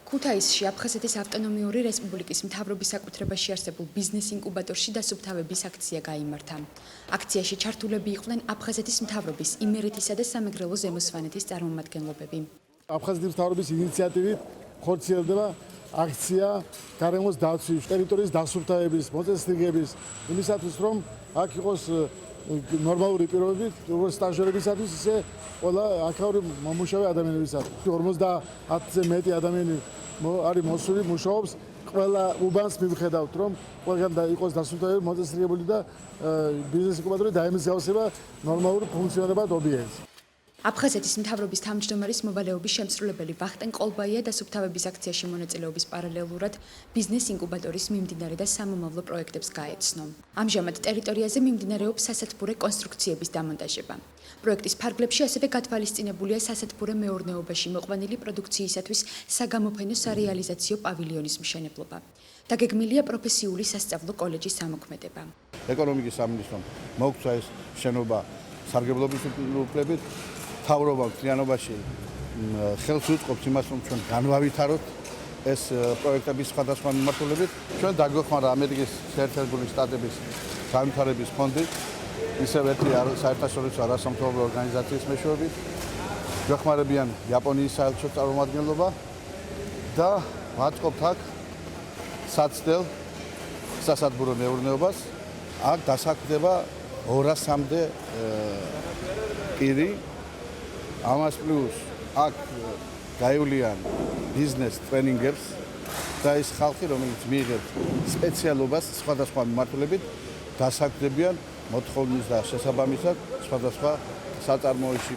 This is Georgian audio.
ქუთაისში აფხაზეთის ავტონომიური რესპუბლიკის მთავრობის საკუთრებაში არსებულ ბიზნეს ინკუბატორში დასუფთავების აქცია გაიმართა. აქციაში ჩართულები იყვნენ აფხაზეთის მთავრობის იმერეთისა და სამეგრელო ზემოსვანეთის წარმომადგენლობები. აფხაზეთის მთავრობის ინიციატივით ხორციელდება აქცია გარემოს დაცვის, ტერიტორიის დასუფთავების, მოწესრიგების, იმისათვის რომ აქ იყოს ნორმალური პირობები, როგორც სტაჟერებისათვის, ისე ყველა აქაური მომუშავე ადამიანებისათვის. 50-ზე მეტი ადამიანი არის მოსული, მუშაობს, ყველა უბანს მივხედავთ, რომ ყველგან იყოს დასუფთავებული, მოწესრიგებული და ბიზნეს ინკუბატორი დაემსგავსება ნორმალურ ფუნქციონირებად ობიექტს. აფხაზეთის მთავრობის თავმჯდომარის მოვალეობის შემსრულებელი ვახტანგ ყოლბაია დასუფთავების აქციაში მონაწილეობის პარალელურად ბიზნეს ინკუბატორის მიმდინარე და სამომავლო პროექტებს გაეცნო. ამჟამად ტერიტორიაზე მიმდინარეობს სასათბურე კონსტრუქციების დამონტაჟება. პროექტის ფარგლებში ასევე გათვალისწინებულია სასათბურე მეურნეობაში მოყვანილი პროდუქციისათვის საგამოფენო სარეალიზაციო პავილიონის მშენებლობა. დაგეგმილია პროფესიული სასწავლო კოლეჯის ამოქმედება. ეკონომიკის სამინისტრომ მოგვცა ეს შენობა სარგებლობის უფლებით. თავრობა მთლიანობაში ხელს უწყობს იმას, რომ ჩვენ განვავითაროთ ეს პროექტების სხვადასხვა მიმართულებით. ჩვენ დაგვეხმარა ამერიკის შეერთებული შტატების განვითარების ფონდი, ისევ ერთი საერთაშორისო არასამთავრობო ორგანიზაციის მეშვეობით. გვეხმარებიან იაპონიის საელჩო წარმომადგენლობა და ვაწყობთ აქ საცდელ სასათბურო მეურნეობას. აქ დასაქმდება 200-მდე პირი. ამას პლუს აქ გაივლიან ბიზნეს ტრენინგებს და ის ხალხი, რომელიც მიიღებს სპეციალობას სხვადასხვა მიმართულებით, დასაქმდებიან მოთხოვნის და შესაბამისად სხვადასხვა საწარმოებში.